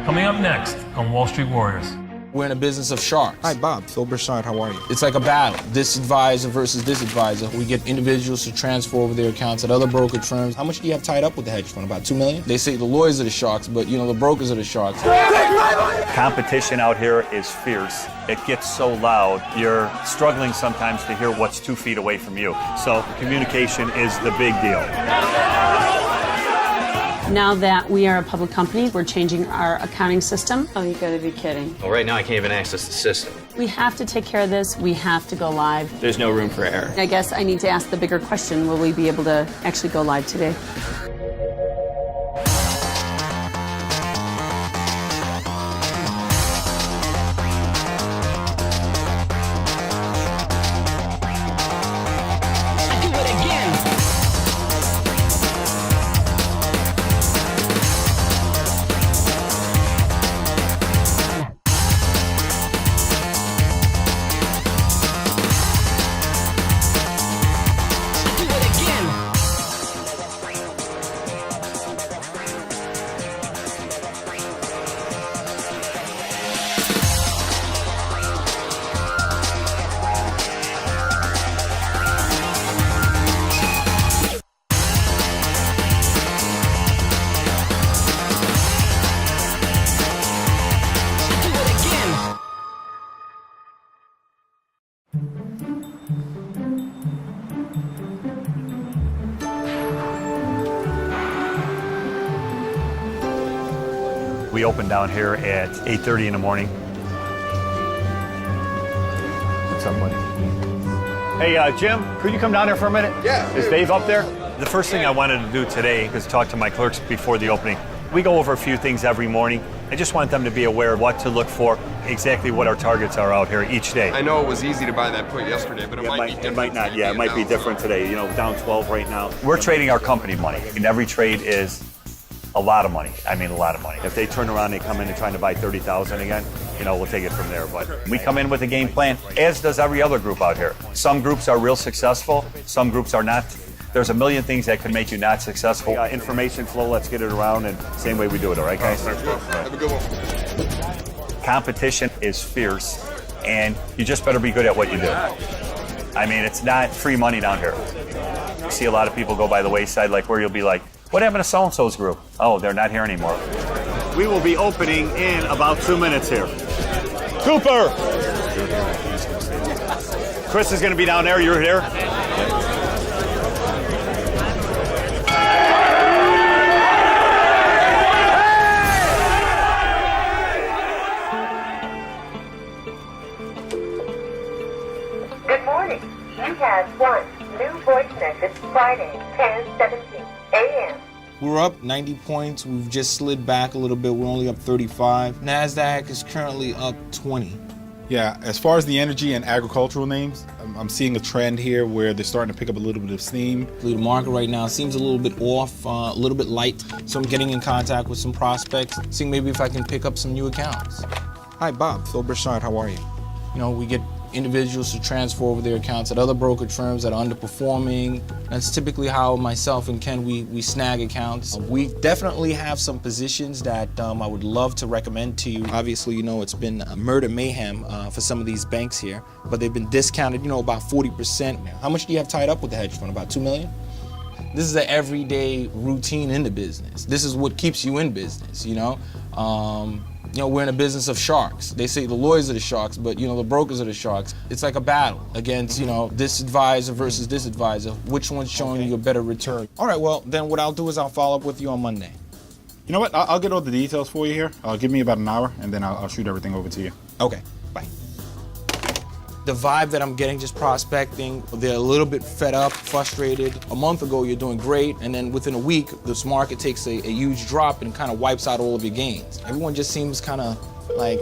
Coming up next on Wall Street Warriors. We're in a business of sharks. Hi, Bob. Phil Burchard, how are you? It's like a battle. This advisor versus this advisor. We get individuals to transfer over their accounts at other brokerage firms. How much do you have tied up with the hedge fund? About $2 million? They say the lawyers are the sharks, but the brokers are the sharks. Competition out here is fierce. It gets so loud, you're struggling sometimes to hear what's 2 feet away from you. So communication is the big deal. Now that we are a public company, we're changing our accounting system. Oh, you gotta be kidding. Well, right now I can't even access the system. We have to take care of this. We have to go live. There's no room for error. I guess I need to ask the bigger question, will we be able to actually go live today? We open down here at 8:30 in the morning. What's up, buddy? Hey, Jim, could you come down there for a minute? Yeah. Is Dave up there? The first thing I wanted to do today is talk to my clerks before the opening. We go over a few things every morning. I just want them to be aware of what to look for, exactly what our targets are out here each day. I know it was easy to buy that put yesterday, but it might be different. It might not, today yeah, it might be now. different today. Down 12 right now. We're trading our company money, and every trade is a lot of money. I mean, a lot of money. If they turn around and come in and trying to buy 30,000 again, we'll take it from there. But we come in with a game plan, as does every other group out here. Some groups are real successful, some groups are not. There's a million things that can make you not successful. Information flow, let's get it around, and same way we do it, all right, guys? Have a good one. Competition is fierce, and you just better be good at what you do. I mean, it's not free money down here. You see a lot of people go by the wayside, like where you'll be like, what happened to so-and-so's group? Oh, they're not here anymore. We will be opening in about 2 minutes here. Cooper! Chris is going to be down there. You're here. Good morning. You have one new voice message Friday, 10:17 a.m. We're up 90 points. We've just slid back a little bit. We're only up 35. NASDAQ is currently up 20. Yeah, as far as the energy and agricultural names, I'm seeing a trend here where they're starting to pick up a little bit of steam. The market right now seems a little bit off, a little bit light. So I'm getting in contact with some prospects, seeing maybe if I can pick up some new accounts. Hi, Bob. Phil Burchard, how are you? We get individuals to transfer over their accounts at other brokerage firms that are underperforming. That's typically how myself and Ken, we snag accounts. We definitely have some positions that I would love to recommend to you. Obviously, it's been a murder mayhem for some of these banks here, but they've been discounted, about 40% now. How much do you have tied up with the hedge fund? About $2 million? This is an everyday routine in the business. This is what keeps you in business, we're in a business of sharks. They say the lawyers are the sharks, but the brokers are the sharks. It's like a battle against, this advisor versus this advisor. Which one's showing you a better return? All right, well, then what I'll do is I'll follow up with you on Monday. You know what? I'll get all the details for you here. Give me about an hour, and then I'll shoot everything over to you. Okay, bye. The vibe that I'm getting just prospecting, they're a little bit fed up, frustrated. A month ago, you're doing great, and then within a week, this market takes a huge drop and kind of wipes out all of your gains. Everyone just seems kind of like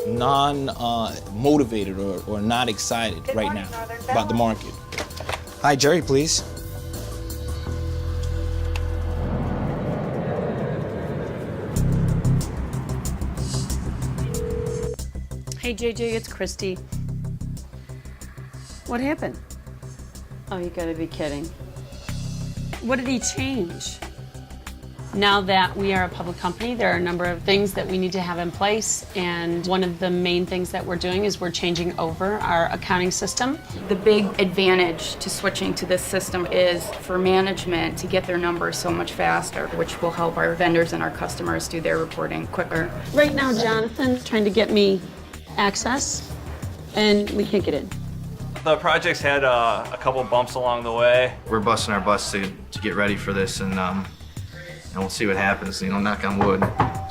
non-motivated or not excited right now about the market. Hi, Jerry, please. Hey, JJ, it's Christy. What happened? Oh, you gotta be kidding. What did he change? Now that we are a public company, there are a number of things that we need to have in place, and one of the main things that we're doing is we're changing over our accounting system. The big advantage to switching to this system is for management to get their numbers so much faster, which will help our vendors and our customers do their reporting quicker. Right now, Jonathan's trying to get me access, and we can't get in. The project's had a couple bumps along the way. We're busting our butts to get ready for this, and we'll see what happens, knock on wood.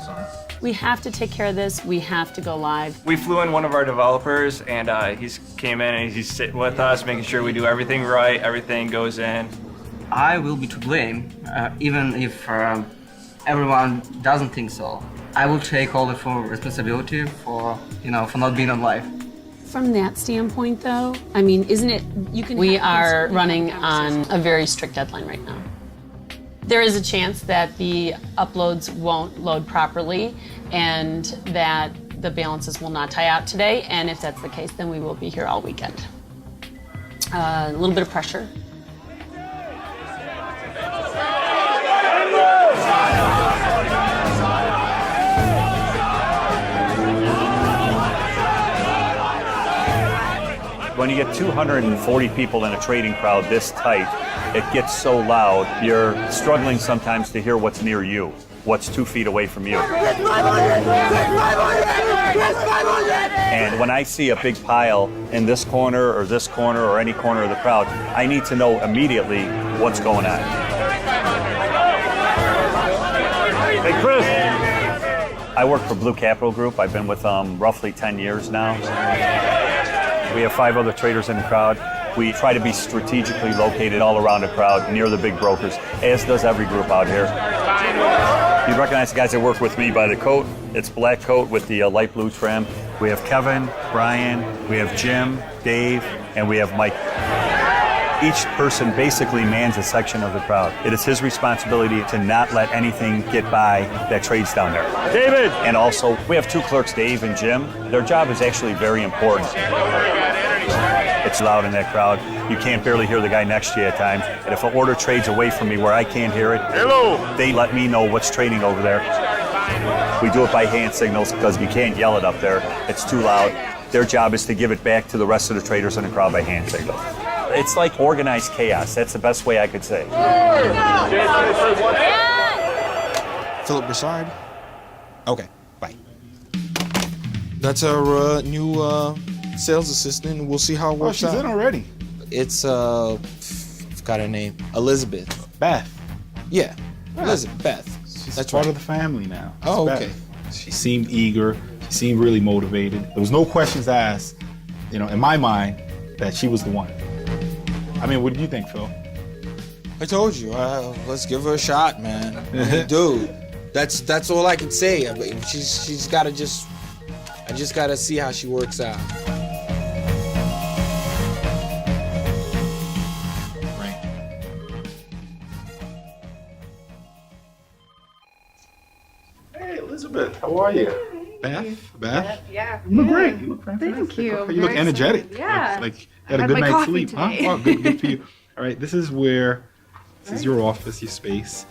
So. We have to take care of this. We have to go live. We flew in one of our developers, and he's came in and he's sitting with us, making sure we do everything right, everything goes in. I will be to blame, even if everyone doesn't think so. I will take all the full responsibility for not being on live. From that standpoint, though, I mean, isn't it, we are running on a very strict deadline right now. There is a chance that the uploads won't load properly and that the balances will not tie out today, and if that's the case, then we will be here all weekend. A little bit of pressure. When you get 240 people in a trading crowd this tight, it gets so loud, you're struggling sometimes to hear what's near you, what's 2 feet away from you. And when I see a big pile in this corner or any corner of the crowd, I need to know immediately what's going on. Hey, Chris! I work for Blue Capital Group. I've been with them roughly 10 years now. We have 5 other traders in the crowd. We try to be strategically located all around the crowd, near the big brokers, as does every group out here. You recognize the guys that work with me by the coat. It's black coat with the light blue trim. We have Kevin, Brian, we have Jim, Dave, and we have Mike. Each person basically mans a section of the crowd. It is his responsibility to not let anything get by that trades down there. David! And also, we have 2 clerks, Dave and Jim. Their job is actually very important. It's loud in that crowd. You can't barely hear the guy next to you at times. And if an order trades away from me where I can't hear it, they let me know what's trading over there. We do it by hand signals because you can't yell it up there. It's too loud. Their job is to give it back to the rest of the traders in the crowd by hand signal. It's like organized chaos. That's the best way I could say. Philip Broussard. Okay, bye. That's our new sales assistant. We'll see how it works out. Oh, she's in already. It's forgot her name. Elizabeth. Beth. Yeah, Elizabeth. Beth. She's That's part right. of the family now. Oh, It's okay. Beth. She seemed eager. She seemed really motivated. There was no questions asked, in my mind, that she was the one. I mean, what do you think, Phil? I told you. Let's give her a shot, man. Dude, that's all I can say. I mean, she's got to just. I just got to see how she works out. Right. Hey, Elizabeth, how are you? Beth? Yeah. You look great. You look fantastic. Thank you. You look Very energetic. excited. Yeah. Like you had a Had good my night's coffee sleep. today. Huh? Oh, good for you. All right, this is your office, your space.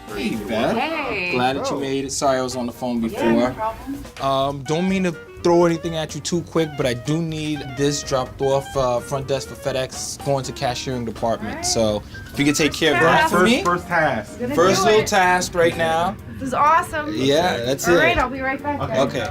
Hey, Beth. Hey. Glad that you made it. Sorry I was on the phone before. Don't mean to throw anything at you too quick, but I do need this dropped off front desk for FedEx, going to cashiering department. So if you could take care of that for me. First task. First little task right now. This is awesome. Yeah, that's All it. right, I'll be right back. then. Okay.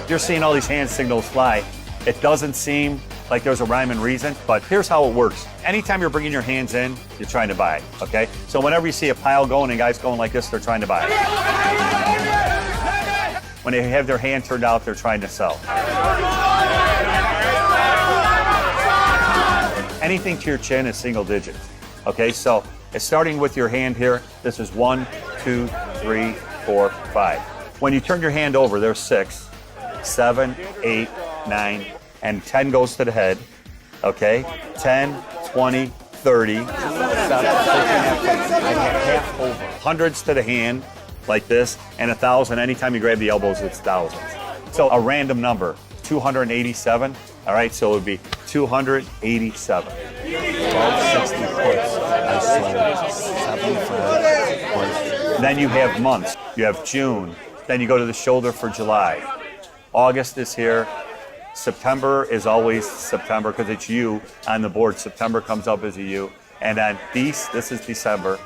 You're seeing all these hand signals fly. It doesn't seem like there's a rhyme and reason, but here's how it works. Anytime you're bringing your hands in, you're trying to buy, okay? So whenever you see a pile going and guys going like this, they're trying to buy. When they have their hand turned out, they're trying to sell. Anything to your chin is single digits, okay? So it's starting with your hand here. This is 1, 2, 3, 4, 5. When you turn your hand over, there's 6, 7, 8, 9, and 10 goes to the head, okay? 10, 20, 30, half over. Hundreds to the hand, like this, and 1,000. Anytime you grab the elbows, it's thousands. So a random number, 287. All right, so it would be 287. 1260 puts. I sold 75 puts. Then you have months. You have June. Then you go to the shoulder for July. August is here. September is always September because it's U on the board. September comes up as a U. And then this is December.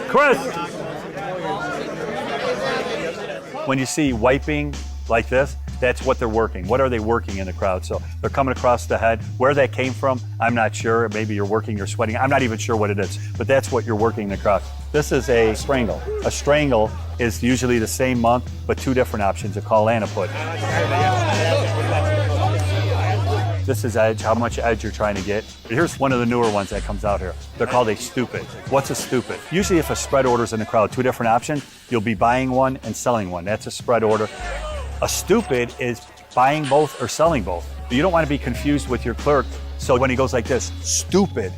Chris! When you see wiping like this, that's what they're working. What are they working in the crowd? So they're coming across the head. Where that came from, I'm not sure. Maybe you're working, you're sweating. I'm not even sure what it is, but that's what you're working in the crowd. This is a strangle. A strangle is usually the same month, but two different options, a call and a put. This is edge, how much edge you're trying to get. Here's one of the newer ones that comes out here. They're called a stupid. What's a stupid? Usually if a spread order's in the crowd, two different options, you'll be buying one and selling one. That's a spread order. A stupid is buying both or selling both. You don't want to be confused with your clerk. So when he goes like this, stupid,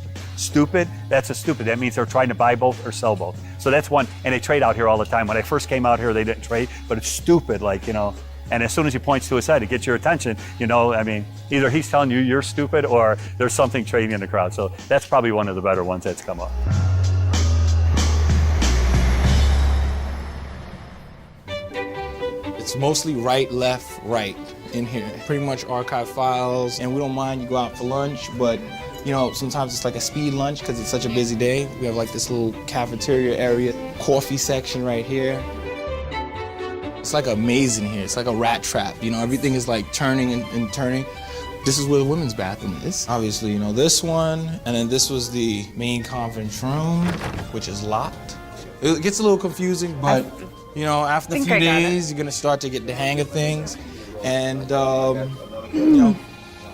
that's a stupid. That means they're trying to buy both or sell both. So that's one, and they trade out here all the time. When I first came out here, they didn't trade, but it's stupid, like, you know. And as soon as he points to his head, it gets your attention, you know, I mean, either he's telling you you're stupid or there's something trading in the crowd. So that's probably one of the better ones that's come up. It's mostly right, left, right in here. Pretty much archive files, and we don't mind you go out for lunch, but you know, sometimes it's like a speed lunch because it's such a busy day. We have like this little cafeteria area, coffee section right here. It's like a maze in here. It's like a rat trap. You know, everything is like turning and turning. This is where the women's bathroom is. Obviously, you know, this one, and then this was the main conference room, which is locked. It gets a little confusing, but you know, after a few days, you're gonna start to get the hang of things. And you know,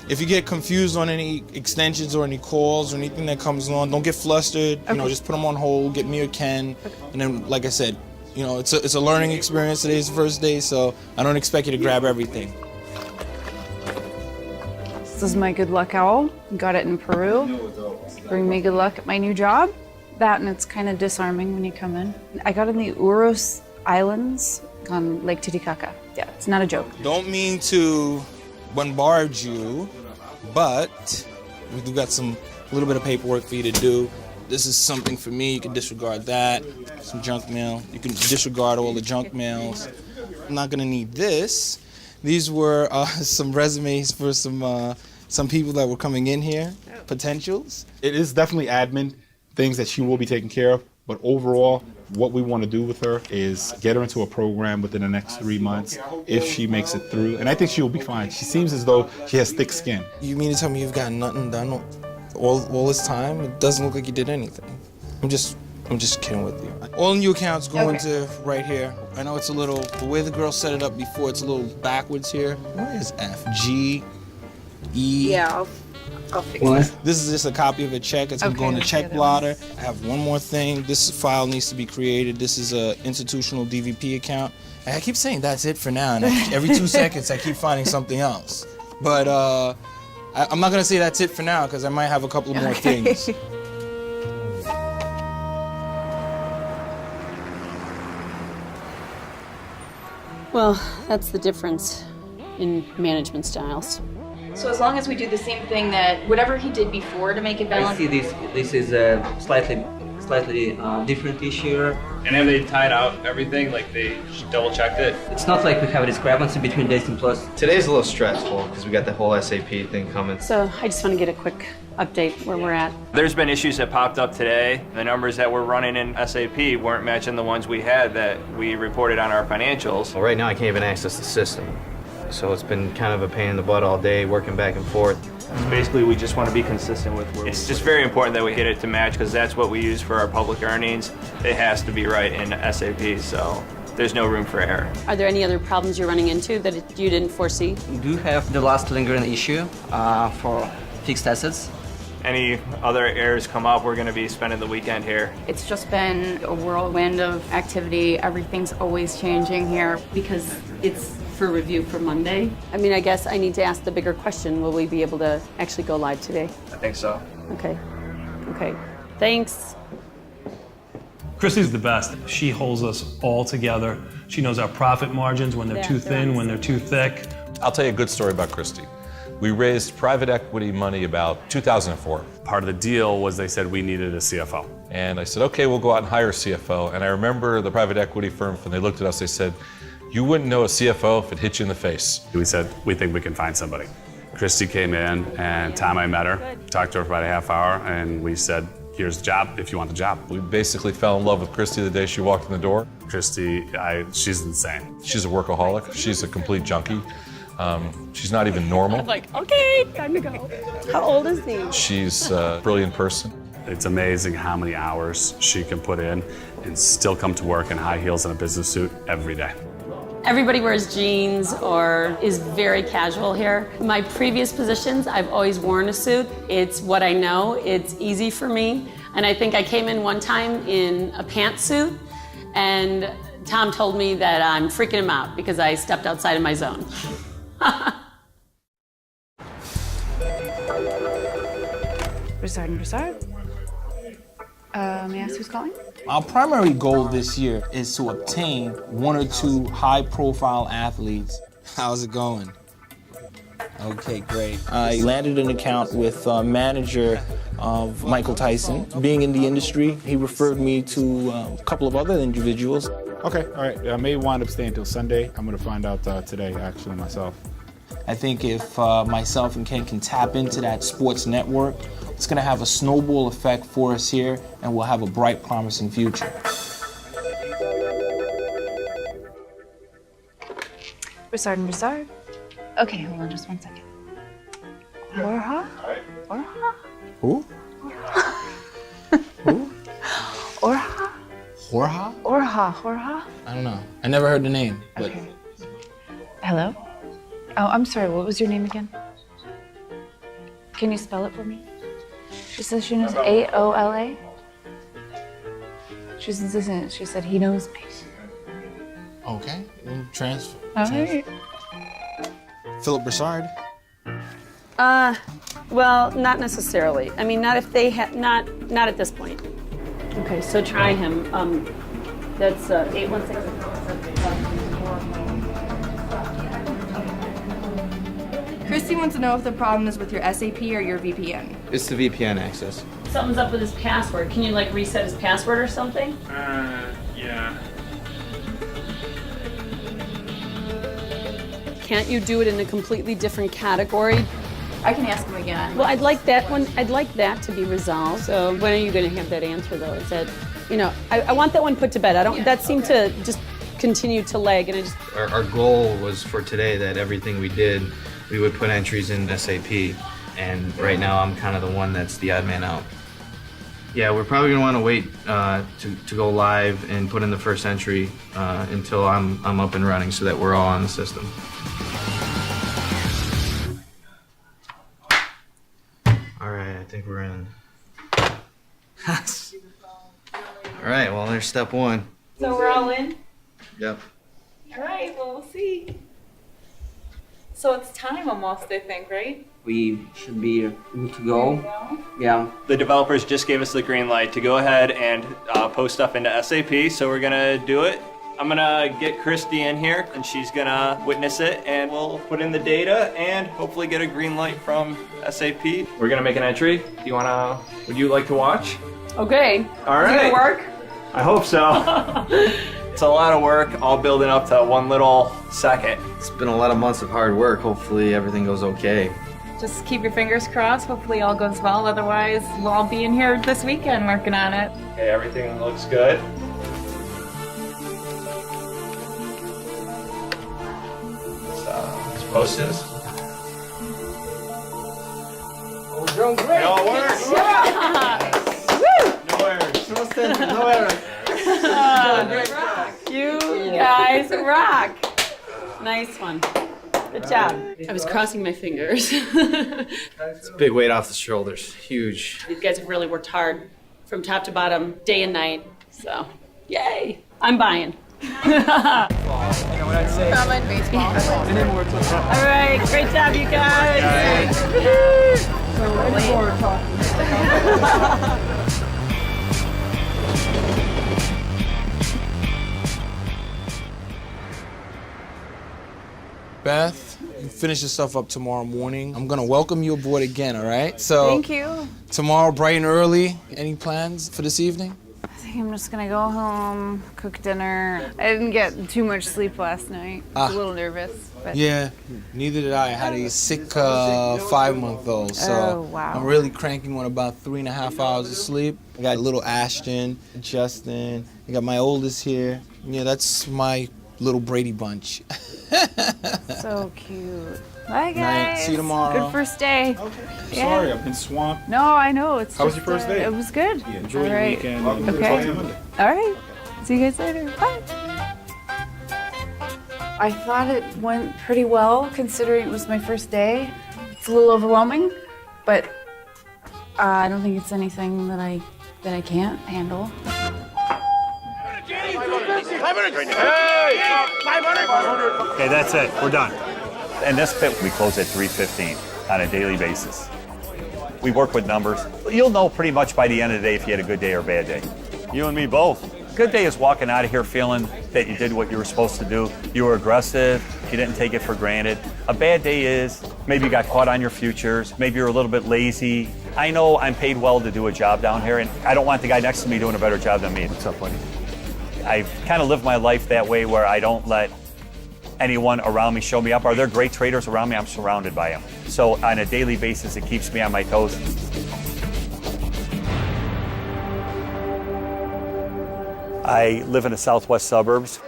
if you get confused on any extensions or any calls or anything that comes on, don't get flustered. You know, just put them on hold, get me or Ken, and then, like I said, you know, it's a learning experience. Today's the first day, so I don't expect you to grab everything. This is my good luck owl. Got it in Peru. Bring me good luck at my new job. That, and it's kind of disarming when you come in. I got in the Uros Islands on Lake Titicaca. Yeah, it's not a joke. Don't mean to bombard you, but we do got a little bit of paperwork for you to do. This is something for me, you can disregard that. Some junk mail, you can disregard all the junk mails. I'm not gonna need this. These were some resumes for some people that were coming in here, potentials. It is definitely admin, things that she will be taking care of, but overall, what we want to do with her is get her into a program within the next 3 months if she makes it through, and I think she'll be fine. She seems as though she has thick skin. You mean to tell me you've got nothing done all this time? It doesn't look like you did anything. I'm just kidding with you. All new accounts go into right here. I know it's a little, the way the girl set it up before, it's a little backwards here. Where is F? G, E. Yeah, I'll fix it. This is just a copy of a check. It's gonna go in the check blotter. I have one more thing. This file needs to be created. This is a institutional DVP account. And I keep saying that's it for now, and every 2 seconds I keep finding something else. But I'm not gonna say that's it for now because I might have a couple of more things. Well, that's the difference in management styles. So as long as we do the same thing that whatever he did before to make it I balance. see this is a slightly different issue. And have they tied out everything? Like they double checked it? It's not like we have a discrepancy between dates and plus. Today's a little stressful because we got the whole SAP thing coming. So I just want to get a quick update where we're at. There's been issues that popped up today. The numbers that we're running in SAP weren't matching the ones we had that we reported on our financials. Well, right now I can't even access the system. So it's been kind of a pain in the butt all day, working back and forth. Basically, we just want to be consistent with where it's just very important that we get it to match because that's what we use for our public earnings. It has to be right in SAP, so there's no room for error. Are there any other problems you're running into that you didn't foresee? We do have the last lingering issue for fixed assets. Any other errors come up, we're going to be spending the weekend here. It's just been a whirlwind of activity. Everything's always changing here because it's for review for Monday. I mean, I guess I need to ask the bigger question. Will we be able to actually go live today? I think so. Okay. Okay. Thanks. Christy's the best. She holds us all together. She knows our profit margins, when they're too thin, when they're too thick. I'll tell you a good story about Christy. We raised private equity money about 2004. Part of the deal was they said we needed a CFO. And I said, okay, we'll go out and hire a CFO. And I remember the private equity firm, when they looked at us, they said, you wouldn't know a CFO if it hit you in the face. We said, we think we can find somebody. Christy came in, and Tom, I met her, talked to her for about a half hour, and we said, here's the job if you want the job. We basically fell in love with Christy the day she walked in the door. Christy, she's insane. She's a workaholic. She's a complete junkie. She's not even normal. I'm like, okay, time to go. How old is he? She's a brilliant person. It's amazing how many hours she can put in and still come to work in high heels and a business suit every day. Everybody wears jeans or is very casual here. My previous positions, I've always worn a suit. It's what I know. It's easy for me. And I think I came in one time in a pantsuit, and Tom told me that I'm freaking him out because I stepped outside of my zone. Broussard. May I ask who's calling? Our primary goal this year is to obtain 1 or 2 high-profile athletes. How's it going? Okay, great. I landed an account with a manager of Michael Tyson. Being in the industry, he referred me to a couple of other individuals. Okay, all right. I may wind up staying until Sunday. I'm going to find out today, actually, myself. I think if myself and Ken can tap into that sports network, it's going to have a snowball effect for us here, and we'll have a bright, promising future. Broussard. Okay, hold on just one second. Orha? Who? Who? Orha? Jorha? Orha? I don't know. I never heard the name. But... Okay. Hello? Oh, I'm sorry, what was your name again? Can you spell it for me? She says she knows A-O-L-A? She's insistent. She said he knows me. Okay, transfer. All right. Philip Broussard. Well, not necessarily. I mean, not if they not at this point. Okay, so try him. That's 816. Christy wants to know if the problem is with your SAP or your VPN. It's the VPN access. Something's up with his password. Can you like reset his password or something? Yeah. Can't you do it in a completely different category? I can ask him again. Well, I'd like that one. I'd like that to be resolved. So when are you going to have that answer, though? Is that, I want that one put to bed. I don't. That seemed to just continue to lag, and I just. Our goal was for today that everything we did, we would put entries in SAP, and right now I'm kind of the one that's the odd man out. Yeah, we're probably gonna want to wait to go live and put in the first entry until I'm up and running, so that we're all on the system. All right, I think we're in. All right, well, there's step one. So we're all in? Yep. All right, well, we'll see. So it's time almost, I think, right? We should be good to go. Yeah. The developers just gave us the green light to go ahead and post stuff into SAP, so we're gonna do it. I'm gonna get Christy in here, and she's gonna witness it, and we'll put in the data and hopefully get a green light from SAP. We're gonna make an entry. Would you like to watch? Okay. All right. Is it gonna work? I hope so. It's a lot of work, all building up to one little second. It's been a lot of months of hard work. Hopefully everything goes okay. Just keep your fingers crossed. Hopefully all goes well. Otherwise, we'll all be in here this weekend working on it. Okay, everything looks good. Let's post this. We're doing great. It all works. No errors. No errors. You guys rock. Nice one. Good job. I was crossing my fingers. It's a big weight off the shoulders. Huge. These guys have really worked hard from top to bottom, day and night. So, yay. I'm buying. Drama and baseball. All right, great job, you guys. Beth, you finish your stuff up tomorrow morning. I'm gonna welcome you aboard again, all right? So Thank you. tomorrow, bright and early. Any plans for this evening? I think I'm just gonna go home, cook dinner. I didn't get too much sleep last night. I was a little nervous. But Yeah, neither did I. I had a sick 5-month-old, so Oh, wow. I'm really cranking on about 3.5 hours of sleep. I got little Ashton, Justin. I got my oldest here. Yeah, that's my little Brady bunch. So cute. Bye, guys. Night. See you tomorrow. Good first day. Yeah. Sorry, I've been swamped. No, I know. It's How was just, your first day? It was good. Yeah, enjoy All your right. weekend. We'll talk to Okay. you Monday. All right. See you guys later. Bye. I thought it went pretty well considering it was my first day. It's a little overwhelming, but I don't think it's anything that I can't handle. Okay, that's it. We're done. And this pit, we close at 3:15 on a daily basis. We work with numbers. You'll know pretty much by the end of the day if you had a good day or a bad day. You and me both. Good day is walking out of here feeling that you did what you were supposed to do. You were aggressive. You didn't take it for granted. A bad day is maybe you got caught on your futures. Maybe you're a little bit lazy. I know I'm paid well to do a job down here, and I don't want the guy next to me doing a better job than me. What's up, buddy? I've kind of lived my life that way where I don't let anyone around me show me up. Are there great traders around me? I'm surrounded by them. So on a daily basis, it keeps me on my toes. I live in the southwest suburbs.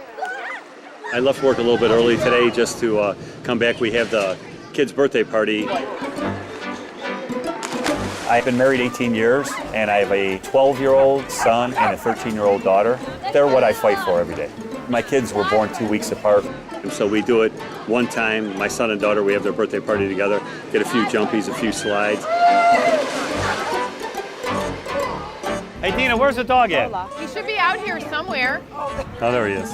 I left work a little bit early today just to come back. We have the kid's birthday party. I've been married 18 years, and I have a 12-year-old son and a 13-year-old daughter. They're what I fight for every day. My kids were born 2 weeks apart, and so we do it one time. My son and daughter, we have their birthday party together, get a few jumpies, a few slides. Hey, Dina, where's the dog at? He should be out here somewhere. Oh, there he is.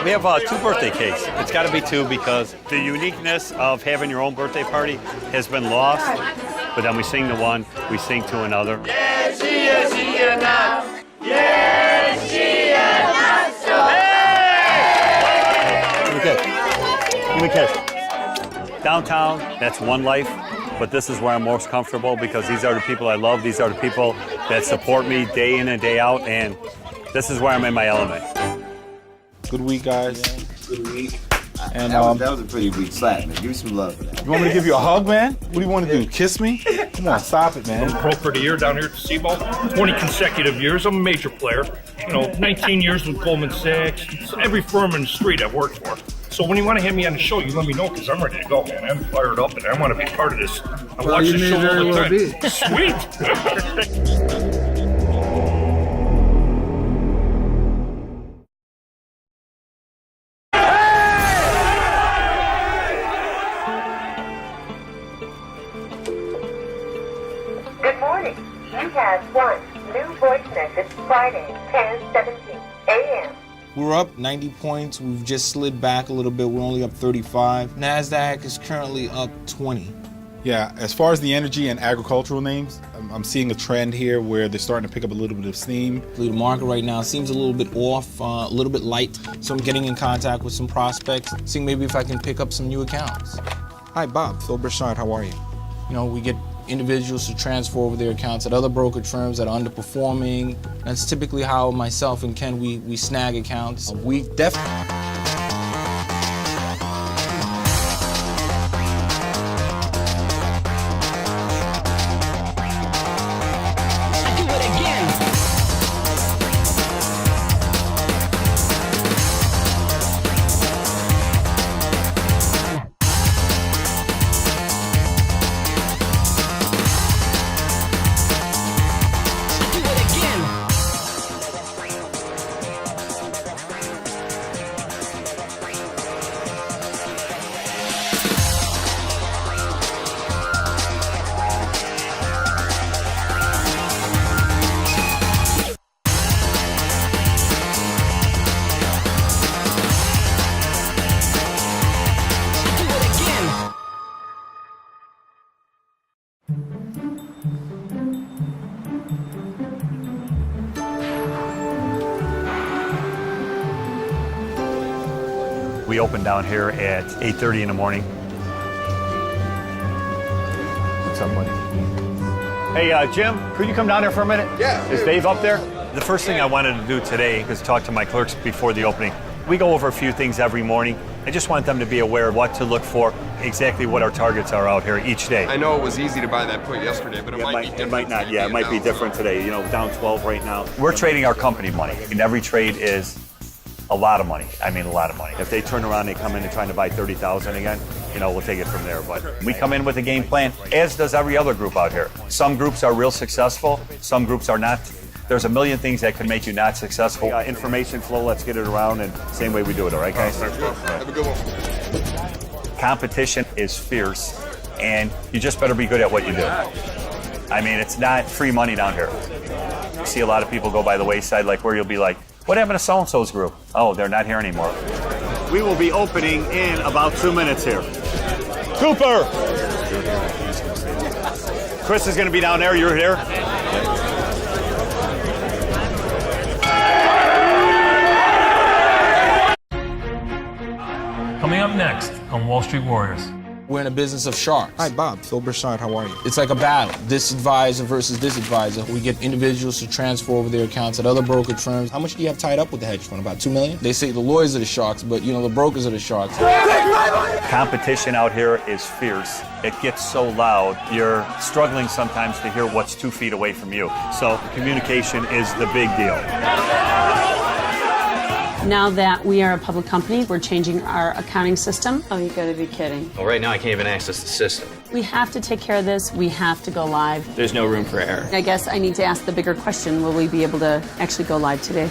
We have 2 birthday cakes. It's got to be 2 because the uniqueness of having your own birthday party has been lost. But then we sing to one, we sing to another. Yes, she is here now. Yes, she is Give me a kiss. Downtown, that's one life. But this is where I'm most comfortable because these are the people I love. These are the people that support me day in and day out. And this is where I'm in my element. Good week, guys. Good week. And that was a pretty weak slap, man. Give me some love for that. You want me to give you a hug, man? What do you want to do? Kiss me? Come on, stop it, man. I'm pro for the year down here at the Seaball. 20 consecutive years. I'm a major player. 19 years with Goldman Sachs. Every firm in the street I've worked for. So when you want to have me on the show, you let me know because I'm ready to go, man. I'm fired up and I want to be part of this. I watch the show all the time. Sweet. Good morning. You have one new voice message Friday, 10:17 a.m. We're up 90 points. We've just slid back a little bit. We're only up 35. NASDAQ is currently up 20. Yeah, as far as the energy and agricultural names, I'm seeing a trend here where they're starting to pick up a little bit of steam. The market right now seems a little bit off, a little bit light. So I'm getting in contact with some prospects, seeing maybe if I can pick up some new accounts. Hi, Bob. Phil Brashard, how are you? We get individuals to transfer over their accounts at other brokerage firms that are underperforming. That's typically how myself and Ken, we snag accounts. We definitely... We open down here at 8:30 in the morning. What's up, buddy? Hey, Jim, could you come down there for a minute? Yeah. Is Dave up there? The first thing I wanted to do today is talk to my clerks before the opening. We go over a few things every morning. I just want them to be aware of what to look for, exactly what our targets are out here each day. I know it was easy to buy that put yesterday, but it might be different. It might not, today yeah, it might be now, different so. today. You know, down 12 right now. We're trading our company money, and every trade is a lot of money. I mean, a lot of money. If they turn around, they come in and trying to buy 30,000 again, you know, we'll take it from there. But we come in with a game plan, as does every other group out here. Some groups are real successful, some groups are not. There's a million things that can make you not successful. Information flow, let's get it around, and same way we do it, all right, guys? Have a good one. Competition is fierce, and you just better be good at what you do. I mean, it's not free money down here. You see a lot of people go by the wayside, like where you'll be like, what happened to so-and-so's group? Oh, they're not here anymore. We will be opening in about 2 minutes here. Cooper! Chris is going to be down there. You're here. Coming up next on Wall Street Warriors. We're in a business of sharks. Hi, Bob. Phil Broussard, how are you? It's like a battle. This advisor versus this advisor. We get individuals to transfer over their accounts at other brokerage firms. How much do you have tied up with the hedge fund? About $2 million? They say the lawyers are the sharks, but you know, the brokers are the sharks. Competition out here is fierce. It gets so loud, you're struggling sometimes to hear what's 2 feet away from you. So communication is the big deal. Now that we are a public company, we're changing our accounting system. Oh, you gotta be kidding. Well, right now I can't even access the system. We have to take care of this. We have to go live. There's no room for error. I guess I need to ask the bigger question. Will we be able to actually go live today?